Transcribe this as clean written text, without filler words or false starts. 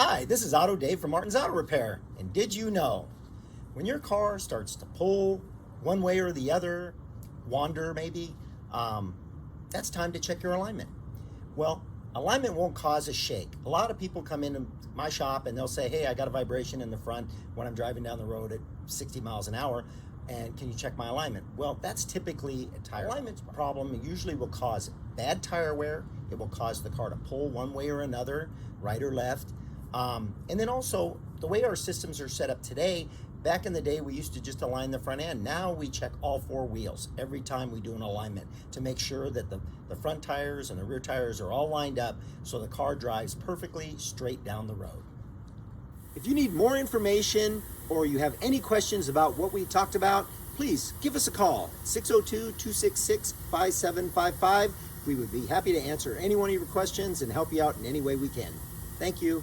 Hi, this is AutoDave from Martin's Auto Repair. And did you know, when your car starts to pull one way or the other, wander maybe, that's time to check your alignment. Well, alignment won't cause a shake. A lot of people come into my shop and they'll say, hey, I got a vibration in the front when I'm driving down the road at 60 miles an hour, and can you check my alignment? Well, that's typically a tire alignment problem. It usually will cause bad tire wear. It will cause the car to pull one way or another, right or left. And then also, the way our systems are set up today, back in the day, we used to just align the front end. Now we check all four wheels every time we do an alignment to make sure that the front tires and the rear tires are all lined up so the car drives perfectly straight down the road. If you need more information or you have any questions about what we talked about, please give us a call, 602-266-5755. We would be happy to answer any one of your questions and help you out in any way we can. Thank you.